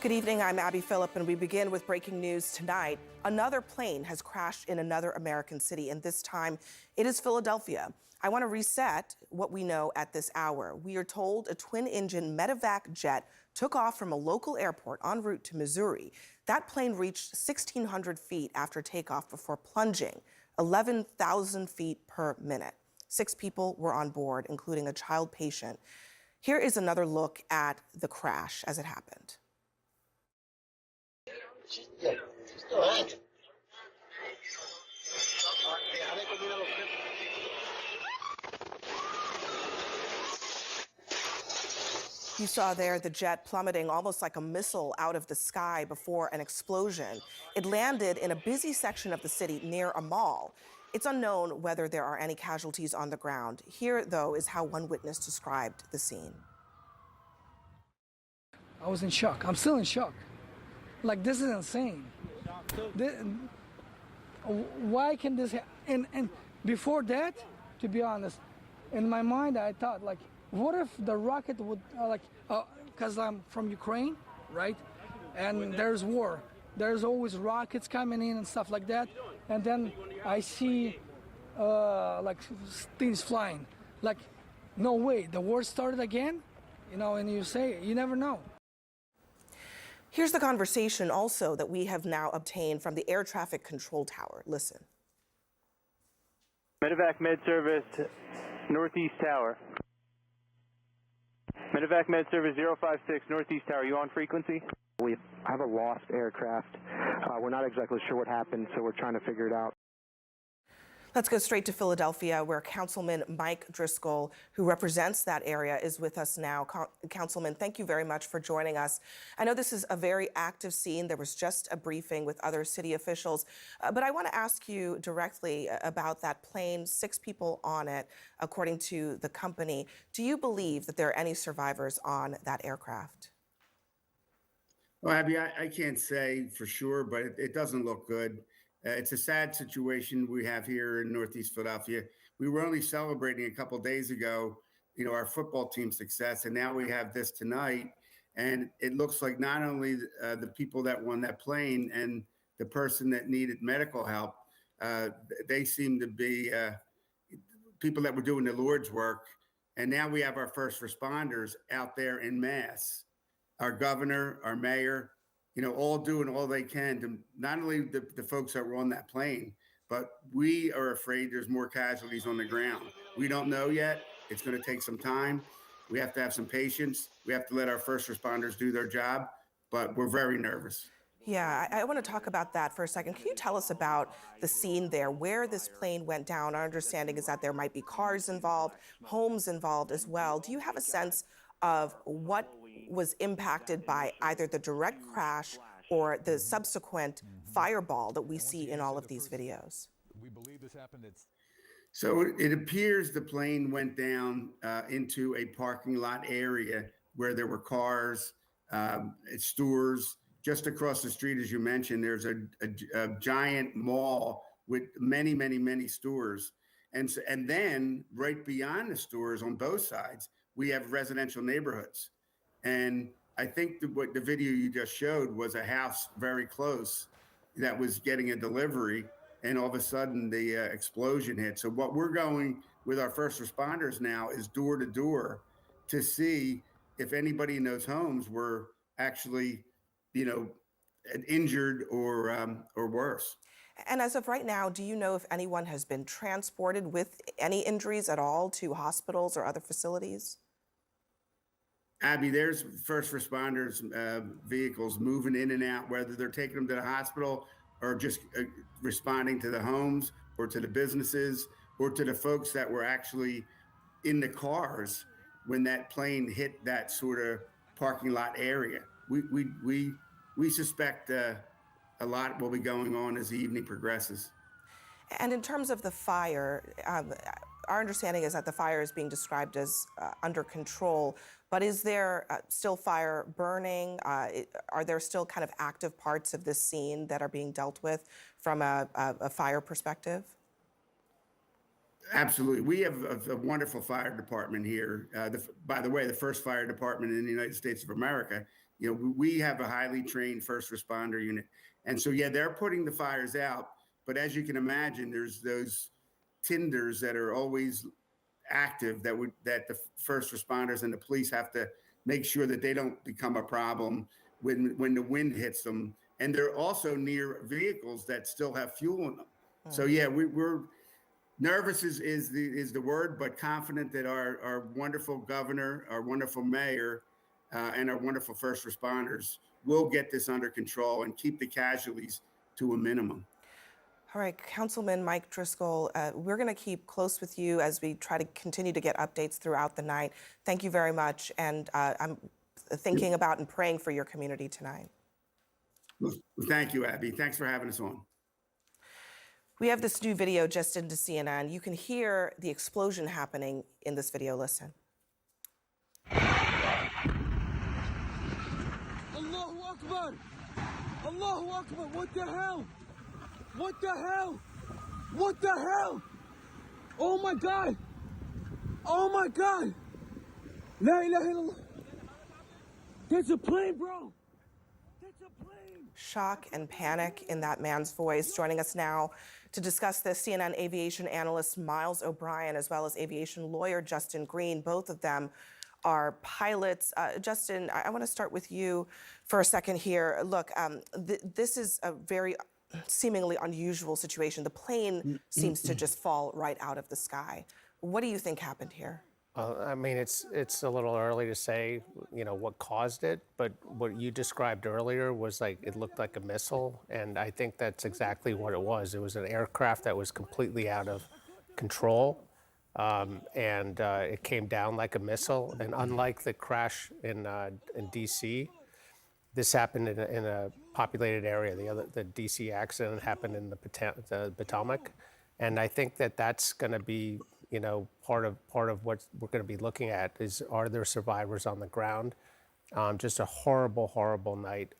Good evening, I'm Abby Phillip, and we begin with breaking news tonight. Another plane has crashed in another American city, and this time it is Philadelphia. I want to reset what we know at this hour. We are told a twin-engine Medevac jet took off from a local airport en route to Missouri. That plane reached 1,600 feet after takeoff before plunging 11,000 feet per minute. 6 people were on board, including a child patient. Here is another look at the crash as it happened. You saw there the jet plummeting almost like a missile out of the sky before an explosion. It landed in a busy section of the city near a mall. It's unknown whether there are any casualties on the ground. Here, though, is how one witness described the scene. I was in shock. I'm still in shock. Like, this is insane. Why can this happen? And before that, to be honest, in my mind, I thought, like, what if the rocket would, because I'm from Ukraine, right? And there's war. There's always rockets coming in and stuff like that. And then I see, like, things flying. Like, no way, the war started again? You know, and you say, you never know. Here's the conversation also that we have now obtained from the air traffic control tower. Listen. Medevac Med Service, Northeast Tower. Medevac Med Service 056, Northeast Tower. You on frequency? We have a lost aircraft. We're not exactly sure what happened, so we're trying to figure it out. Let's go straight to Philadelphia, where Councilman Mike Driscoll, who represents that area, is with us now. Councilman, thank you very much for joining us. I know this is a very active scene. There was just a briefing with other city officials, but I want to ask you directly about that plane, 6 people on it, according to the company. Do you believe that there are any survivors on that aircraft? Well, Abby, I can't say for sure, but it doesn't look good. It's a sad situation we have here in Northeast Philadelphia. We were only celebrating a couple of days ago, you know, our football team's success, and now we have this tonight. And it looks like not only the people that won that plane and the person that needed medical help, they seem to be people that were doing the Lord's work. And now we have our first responders out there en masse. Our governor, our mayor, you know, all doing all they can to not only the folks that were on that plane, but we are afraid there's more casualties on the ground. We don't know yet. It's going to take some time. We have to have some patience. We have to let our first responders do their job, but we're very nervous. Yeah, I want to talk about that for a second. Can you tell us about the scene there, where this plane went down? Our understanding is that there might be cars involved, homes involved as well. Do you have a sense of what was impacted by either the direct crash or the subsequent fireball that we see in all of these videos? We believe this happened at... So it appears the plane went down into a parking lot area where there were cars, stores. Just across the street, as you mentioned, there's a giant mall with many, many, many stores. And then right beyond the stores on both sides, we have residential neighborhoods. And I think what the video you just showed was a house very close that was getting a delivery, and all of a sudden the explosion hit. So what we're going with our first responders now is door to door to see if anybody in those homes were actually, you know, injured or worse. And as of right now, do you know if anyone has been transported with any injuries at all to hospitals or other facilities? Abby, there's first responders vehicles moving in and out, whether they're taking them to the hospital or just responding to the homes or to the businesses or to the folks that were actually in the cars when that plane hit that sort of parking lot area. We suspect a lot will be going on as the evening progresses. And in terms of the fire, our understanding is that the fire is being described as under control, but is there still fire burning? Are there still kind of active parts of this scene that are being dealt with from a fire perspective? Absolutely. We have a wonderful fire department here. By the way, the first fire department in the United States of America. we have a highly trained first responder unit. And so, yeah, they're putting the fires out. But as you can imagine, there's those tinders that are always active that the first responders and the police have to make sure that they don't become a problem when the wind hits them. And they're also near vehicles that still have fuel in them. So yeah, we're nervous is the word, but confident that our wonderful governor, our wonderful mayor, and our wonderful first responders will get this under control and keep the casualties to a minimum. All right, Councilman Mike Driscoll, we're going to keep close with you as we try to continue to get updates throughout the night. Thank you very much, and I'm thinking about and praying for your community tonight. Well, thank you, Abby. Thanks for having us on. We have this new video just into CNN. You can hear the explosion happening in this video. Listen. Allahu Akbar! Allahu Akbar! What the hell? What the hell? What the hell? Oh my God! Oh my God! La ilaha illallah! There's a plane, bro! There's a plane! Shock and panic in that man's voice. Joining us now to discuss this, CNN aviation analyst Miles O'Brien, as well as aviation lawyer Justin Green. Both of them are pilots. Justin, I want to start with you for a second here. Look, this is a very seemingly unusual situation. The plane seems to just fall right out of the sky. What do you think happened here? I mean, it's a little early to say, what caused it, but what you described earlier was like, it looked like a missile, and I think that's exactly what it was. It was an aircraft that was completely out of control, and it came down like a missile, and unlike the crash in D.C., this happened in a populated area. The D.C. accident happened in the Potomac, and I think that's going to be, part of what we're going to be looking at is, are there survivors on the ground? Just a horrible, horrible night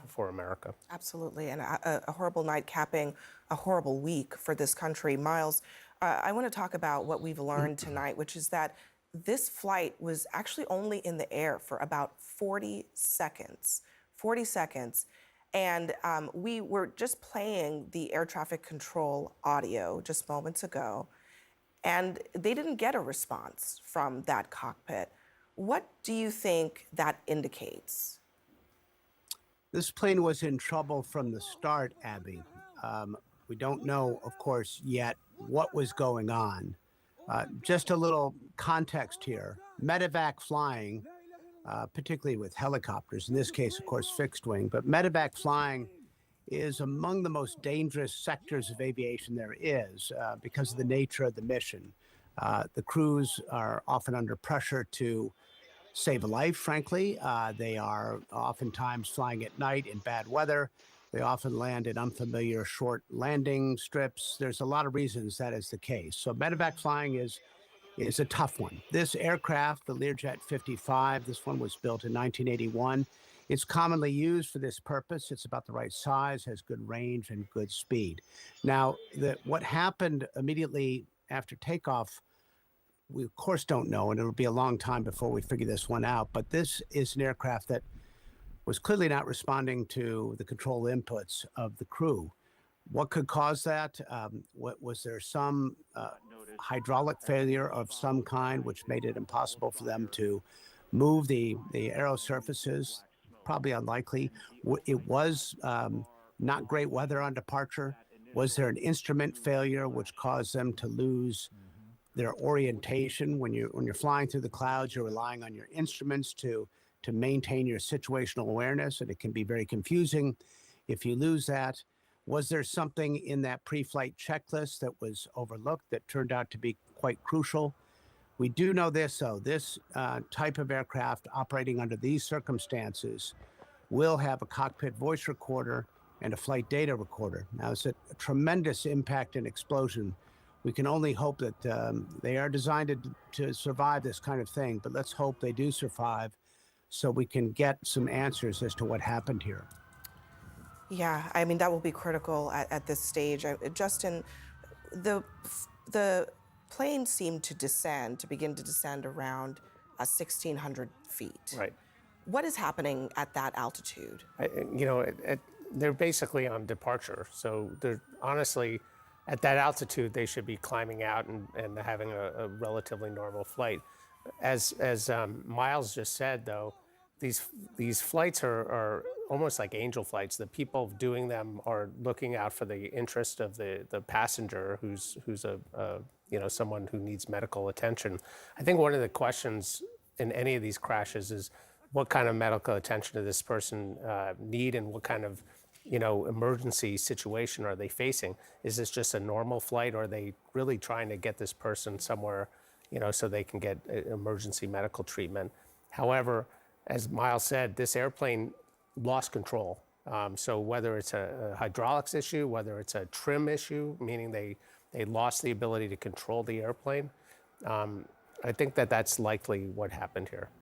for America. Absolutely, and a horrible night capping a horrible week for this country. Miles, I want to talk about what we've learned tonight, which is that this flight was actually only in the air for about 40 seconds. 40 seconds. And we were just playing the air traffic control audio just moments ago, and they didn't get a response from that cockpit. What do you think that indicates? This plane was in trouble from the start, Abby. We don't know, of course, yet what was going on. Just a little context here. Medevac flying, particularly with helicopters, in this case, of course, fixed wing, but medevac flying is among the most dangerous sectors of aviation there is because of the nature of the mission. The crews are often under pressure to save a life, frankly. They are oftentimes flying at night in bad weather. They often land in unfamiliar short landing strips. There's a lot of reasons that is the case. So medevac flying is a tough one. This aircraft, the Learjet 55, this one was built in 1981. It's commonly used for this purpose. It's about the right size, has good range and good speed. Now, what happened immediately after takeoff, we of course don't know, and it'll be a long time before we figure this one out, but this is an aircraft that was clearly not responding to the control inputs of the crew. What could cause that? Was there some hydraulic failure of some kind, which made it impossible for them to move the aero surfaces? Probably unlikely. It was not great weather on departure. Was there an instrument failure which caused them to lose their orientation? When you're flying through the clouds, you're relying on your instruments to maintain your situational awareness, and it can be very confusing if you lose that. Was there something in that pre-flight checklist that was overlooked that turned out to be quite crucial? We do know this, though. This type of aircraft operating under these circumstances will have a cockpit voice recorder and a flight data recorder. Now, it's a tremendous impact and explosion. We can only hope that they are designed to survive this kind of thing, but let's hope they do survive so we can get some answers as to what happened here. Yeah, I mean, that will be critical at this stage. Justin, the plane seemed to begin to descend around 1,600 feet. Right. What is happening at that altitude? You know, they're basically on departure. So they're honestly, at that altitude, they should be climbing out and having a relatively normal flight. As Miles just said, though, these flights are almost like angel flights. The people doing them are looking out for the interest of the passenger who's a you know, someone who needs medical attention. I think one of the questions in any of these crashes is what kind of medical attention does this person need, and what kind of, you know, emergency situation are they facing? Is this just a normal flight, or are they really trying to get this person somewhere, you know, so they can get emergency medical treatment? However, as Miles said, this airplane lost control. So whether it's a hydraulics issue, whether it's a trim issue, meaning they lost the ability to control the airplane, I think that that's likely what happened here.